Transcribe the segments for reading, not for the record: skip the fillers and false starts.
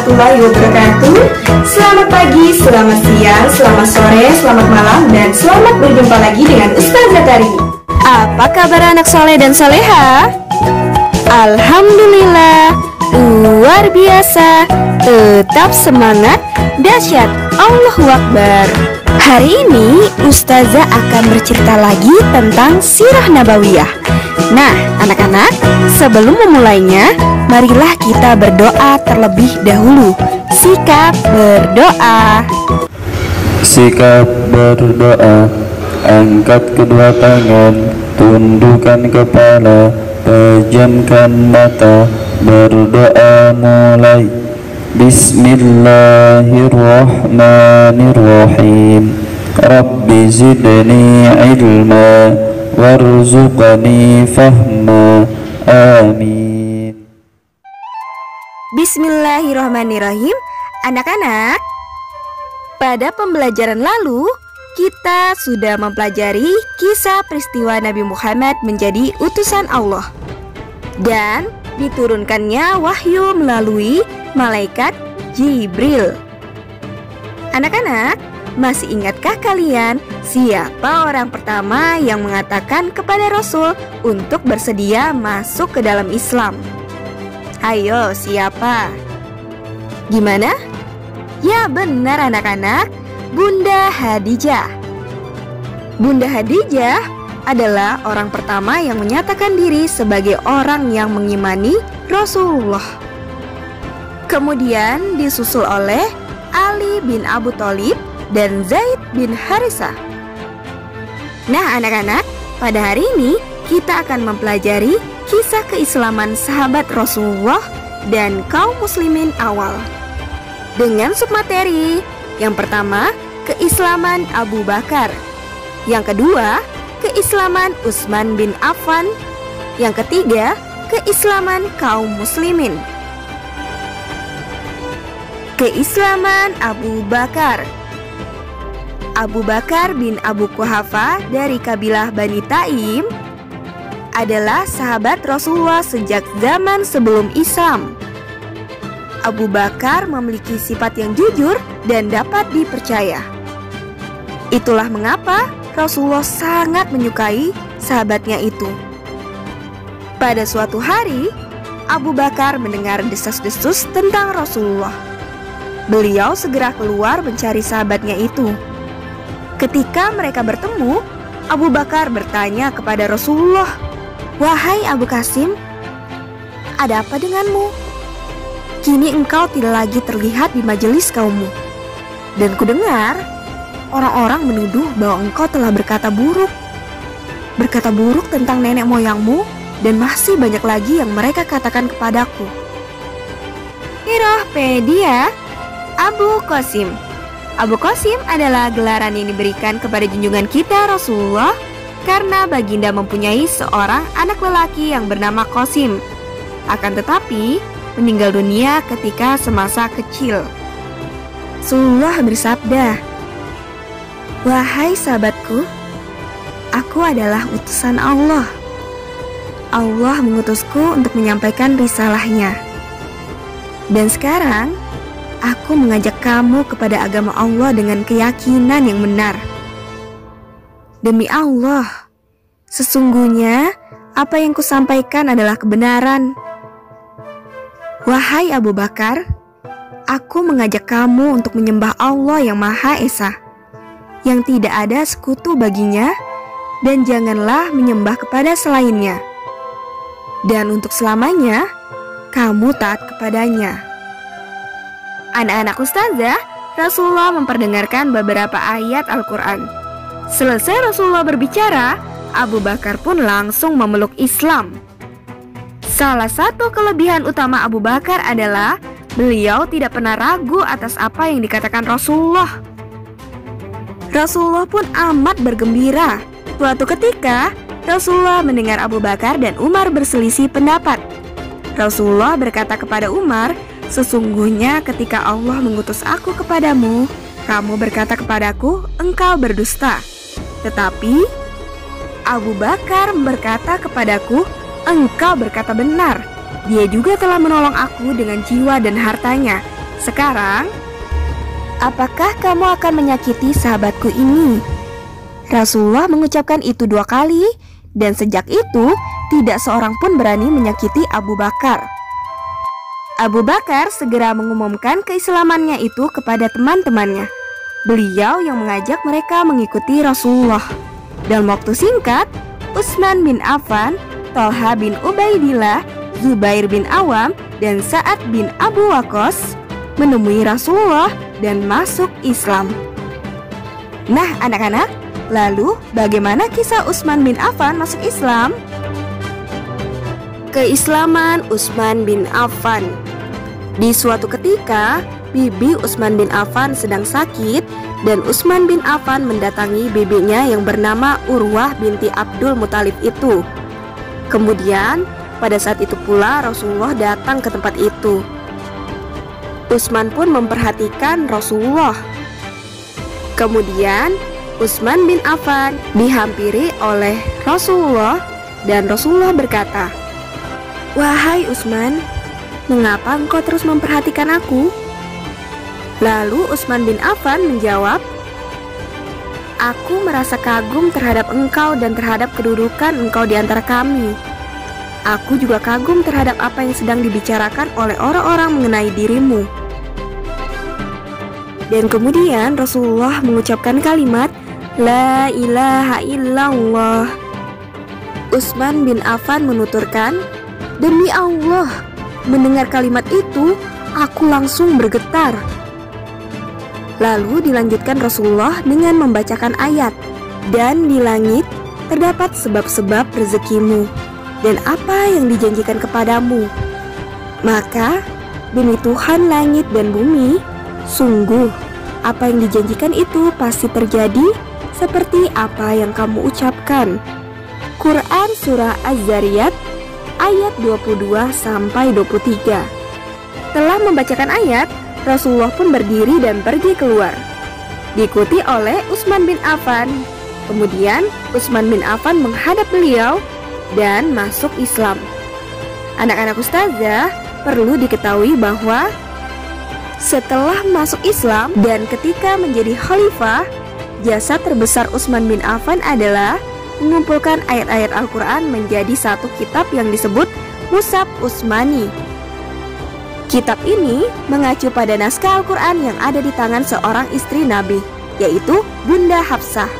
warahmatullahi wabarakatuh. Selamat pagi, selamat siang, selamat sore, selamat malam, dan selamat berjumpa lagi dengan Ustazah Karini. Apa kabar anak soleh dan soleha? Alhamdulillah, luar biasa, tetap semangat, dahsyat, Allahu Akbar. Hari ini Ustazah akan bercerita lagi tentang sirah nabawiyah. Nah, anak-anak, sebelum memulainya, marilah kita berdoa terlebih dahulu. Sikap berdoa. Sikap berdoa. Angkat kedua tangan, tundukkan kepala, pejamkan mata, berdoa mulai. Bismillahirrahmanirrahim. Rabbi zidni ilma warzuqni fahma. Amin. Bismillahirrahmanirrahim. Anak-anak, pada pembelajaran lalu kita sudah mempelajari kisah peristiwa Nabi Muhammad menjadi utusan Allah dan diturunkannya wahyu melalui malaikat Jibril. Anak-anak, masih ingatkah kalian siapa orang pertama yang mengatakan kepada Rasul untuk bersedia masuk ke dalam Islam? Ayo, siapa? Gimana? Ya benar anak-anak, Bunda Khadijah. Bunda Khadijah adalah orang pertama yang menyatakan diri sebagai orang yang mengimani Rasulullah. Kemudian disusul oleh Ali bin Abu Thalib dan Zaid bin Harisah. Nah anak-anak, pada hari ini kita akan mempelajari kisah keislaman sahabat Rasulullah dan kaum muslimin awal dengan submateri. Yang pertama, keislaman Abu Bakar. Yang kedua, keislaman Utsman bin Affan. Yang ketiga, keislaman kaum muslimin. Keislaman Abu Bakar. Abu Bakar bin Abu Quhafa dari kabilah Bani Taim adalah sahabat Rasulullah sejak zaman sebelum Islam. Abu Bakar memiliki sifat yang jujur dan dapat dipercaya. Itulah mengapa Rasulullah sangat menyukai sahabatnya itu. Pada suatu hari, Abu Bakar mendengar desas-desus tentang Rasulullah. Beliau segera keluar mencari sahabatnya itu. Ketika mereka bertemu, Abu Bakar bertanya kepada Rasulullah, "Wahai Abu Qasim, ada apa denganmu? Kini engkau tidak lagi terlihat di majelis kaummu. Dan kudengar orang-orang menuduh bahwa engkau telah berkata buruk tentang nenek moyangmu, dan masih banyak lagi yang mereka katakan kepadaku." Hiropedia Abu Qasim. Abu Qasim adalah gelaran yang diberikan kepada junjungan kita Rasulullah karena baginda mempunyai seorang anak lelaki yang bernama Qasim. Akan tetapi meninggal dunia ketika semasa kecil. Rasulullah bersabda, "Wahai sahabatku, aku adalah utusan Allah. Allah mengutusku untuk menyampaikan risalahnya. Dan sekarang aku mengajak kamu kepada agama Allah dengan keyakinan yang benar. Demi Allah, sesungguhnya apa yang kusampaikan adalah kebenaran. Wahai Abu Bakar, aku mengajak kamu untuk menyembah Allah yang Maha Esa, yang tidak ada sekutu baginya, dan janganlah menyembah kepada selainnya. Dan untuk selamanya, kamu taat kepadanya." Anak-anak ustazah, Rasulullah memperdengarkan beberapa ayat Al-Quran. Selesai Rasulullah berbicara, Abu Bakar pun langsung memeluk Islam. Salah satu kelebihan utama Abu Bakar adalah beliau tidak pernah ragu atas apa yang dikatakan Rasulullah. Rasulullah pun amat bergembira. Suatu ketika, Rasulullah mendengar Abu Bakar dan Umar berselisih pendapat. Rasulullah berkata kepada Umar, "Sesungguhnya ketika Allah mengutus aku kepadamu, kamu berkata kepadaku, engkau berdusta. Tetapi Abu Bakar berkata kepadaku, engkau berkata benar. Dia juga telah menolong aku dengan jiwa dan hartanya, Sekarang, apakah kamu akan menyakiti sahabatku ini? Rasulullah mengucapkan itu 2 kali, dan sejak itu tidak seorang pun berani menyakiti Abu Bakar. Abu Bakar segera mengumumkan keislamannya itu kepada teman-temannya. Beliau yang mengajak mereka mengikuti Rasulullah. Dalam waktu singkat, Utsman bin Affan, Thalha bin Ubaidillah, Zubair bin Awam, dan Sa'ad bin Abu Waqqas menemui Rasulullah dan masuk Islam. Nah anak-anak, lalu bagaimana kisah Utsman bin Affan masuk Islam? Keislaman Utsman bin Affan. Di suatu ketika, bibi Utsman bin Affan sedang sakit dan Utsman bin Affan mendatangi bibinya yang bernama Urwah binti Abdul Muthalib itu. Kemudian, pada saat itu pula Rasulullah datang ke tempat itu. Utsman pun memperhatikan Rasulullah. Kemudian, Utsman bin Affan dihampiri oleh Rasulullah dan Rasulullah berkata, "Wahai Utsman, mengapa engkau terus memperhatikan aku?" Lalu Utsman bin Affan menjawab, "Aku merasa kagum terhadap engkau dan terhadap kedudukan engkau di antara kami. Aku juga kagum terhadap apa yang sedang dibicarakan oleh orang-orang mengenai dirimu." Dan kemudian Rasulullah mengucapkan kalimat La ilaha illallah. Utsman bin Affan menuturkan, "Demi Allah, mendengar kalimat itu, aku langsung bergetar." Lalu dilanjutkan Rasulullah dengan membacakan ayat, "Dan di langit terdapat sebab-sebab rezekimu, dan apa yang dijanjikan kepadamu. Maka, demi Tuhan langit dan bumi, sungguh, apa yang dijanjikan itu pasti terjadi seperti apa yang kamu ucapkan." Quran Surah Az-Zariyat ayat 22-23. Setelah membacakan ayat, Rasulullah pun berdiri dan pergi keluar, diikuti oleh Utsman bin Affan. Kemudian Utsman bin Affan menghadap beliau dan masuk Islam. Anak-anak ustazah, perlu diketahui bahwa setelah masuk Islam dan ketika menjadi khalifah, jasa terbesar Utsman bin Affan adalah mengumpulkan ayat-ayat Al-Quran menjadi satu kitab yang disebut Mushaf Utsmani. Kitab ini mengacu pada naskah Al-Quran yang ada di tangan seorang istri Nabi, yaitu Bunda Hafsah.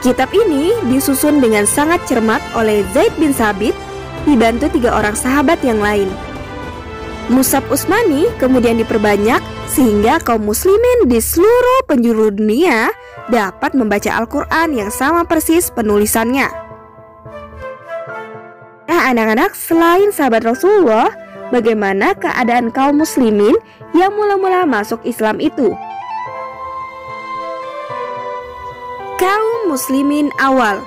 Kitab ini disusun dengan sangat cermat oleh Zaid bin Thabit, dibantu 3 orang sahabat yang lain. Mushaf Utsmani kemudian diperbanyak sehingga kaum muslimin di seluruh penjuru dunia dapat membaca Al-Quran yang sama persis penulisannya. Nah anak-anak, selain sahabat Rasulullah, bagaimana keadaan kaum muslimin yang mula-mula masuk Islam itu? Kaum muslimin awal.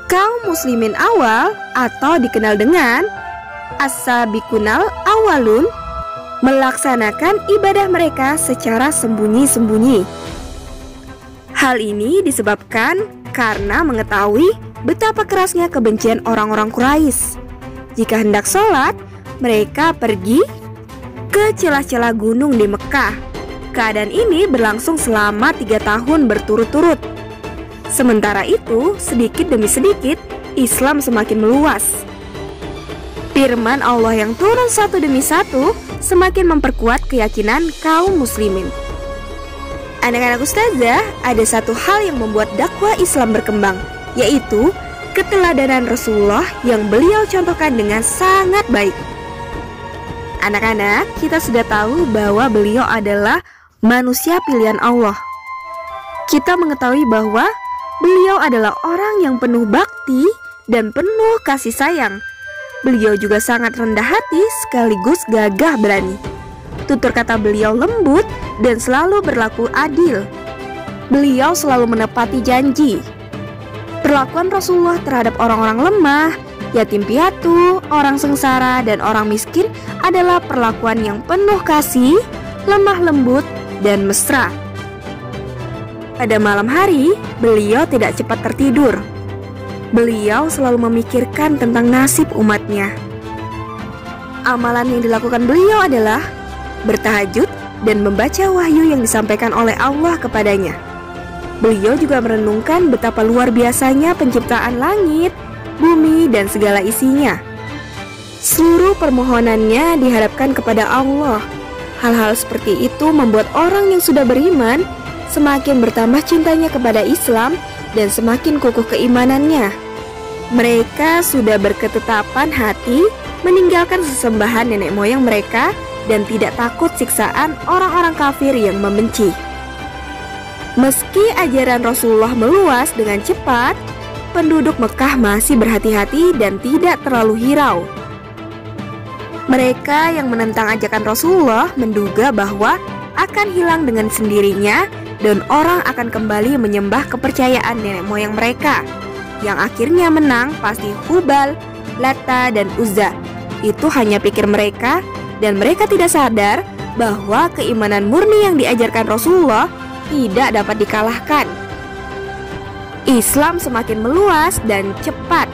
Kaum muslimin awal atau dikenal dengan As-Sabiqunal Awalun melaksanakan ibadah mereka secara sembunyi-sembunyi. Hal ini disebabkan karena mengetahui betapa kerasnya kebencian orang-orang Quraisy. Jika hendak sholat, mereka pergi ke celah-celah gunung di Mekah. Keadaan ini berlangsung selama 3 tahun berturut-turut. Sementara itu, sedikit demi sedikit, Islam semakin meluas. Firman Allah yang turun satu demi satu semakin memperkuat keyakinan kaum muslimin. Anak-anak ustazah, ada satu hal yang membuat dakwah Islam berkembang, yaitu keteladanan Rasulullah yang beliau contohkan dengan sangat baik. Anak-anak, kita sudah tahu bahwa beliau adalah manusia pilihan Allah. Kita mengetahui bahwa beliau adalah orang yang penuh bakti dan penuh kasih sayang. Beliau juga sangat rendah hati sekaligus gagah berani. Tutur kata beliau lembut dan selalu berlaku adil. Beliau selalu menepati janji. Perlakuan Rasulullah terhadap orang-orang lemah, yatim piatu, orang sengsara, dan orang miskin adalah perlakuan yang penuh kasih, lemah lembut, dan mesra. Pada malam hari, beliau tidak cepat tertidur. Beliau selalu memikirkan tentang nasib umatnya. Amalan yang dilakukan beliau adalah bertahajud, dan membaca wahyu yang disampaikan oleh Allah kepadanya. Beliau juga merenungkan betapa luar biasanya penciptaan langit, bumi, dan segala isinya. Seluruh permohonannya diharapkan kepada Allah. Hal-hal seperti itu membuat orang yang sudah beriman semakin bertambah cintanya kepada Islam dan semakin kukuh keimanannya. Mereka sudah berketetapan hati meninggalkan sesembahan nenek moyang mereka dan tidak takut siksaan orang-orang kafir yang membenci. Meski ajaran Rasulullah meluas dengan cepat, penduduk Mekah masih berhati-hati dan tidak terlalu hirau. Mereka yang menentang ajakan Rasulullah menduga bahwa akan hilang dengan sendirinya dan orang akan kembali menyembah kepercayaan nenek moyang mereka. Yang akhirnya menang pasti Hubal, Lata, dan Uzza. Itu hanya pikir mereka, dan mereka tidak sadar bahwa keimanan murni yang diajarkan Rasulullah tidak dapat dikalahkan. Islam semakin meluas dan cepat.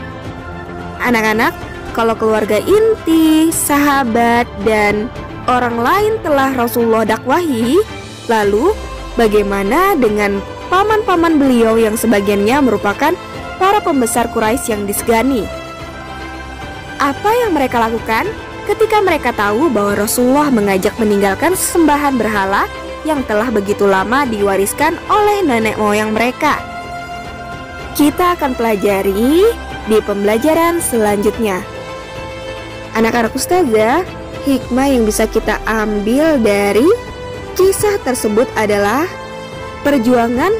Anak-anak, kalau keluarga inti, sahabat, dan orang lain telah Rasulullah dakwahi, lalu bagaimana dengan paman-paman beliau yang sebagiannya merupakan para pembesar Quraisy yang disegani? Apa yang mereka lakukan ketika mereka tahu bahwa Rasulullah mengajak meninggalkan sesembahan berhala yang telah begitu lama diwariskan oleh nenek moyang mereka? Kita akan pelajari di pembelajaran selanjutnya. Anak-anak ustazah, hikmah yang bisa kita ambil dari kisah tersebut adalah perjuangan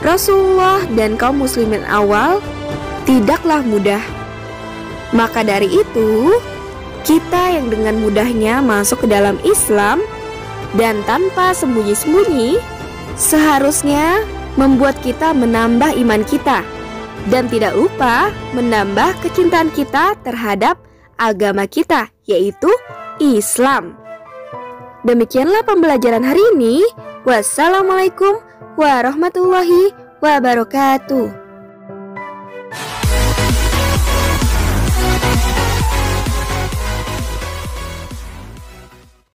Rasulullah dan kaum muslimin awal tidaklah mudah. Maka dari itu, kita yang dengan mudahnya masuk ke dalam Islam dan tanpa sembunyi-sembunyi seharusnya membuat kita menambah iman kita dan tidak lupa menambah kecintaan kita terhadap agama kita, yaitu Islam. Demikianlah pembelajaran hari ini. Wassalamualaikum warahmatullahi wabarakatuh.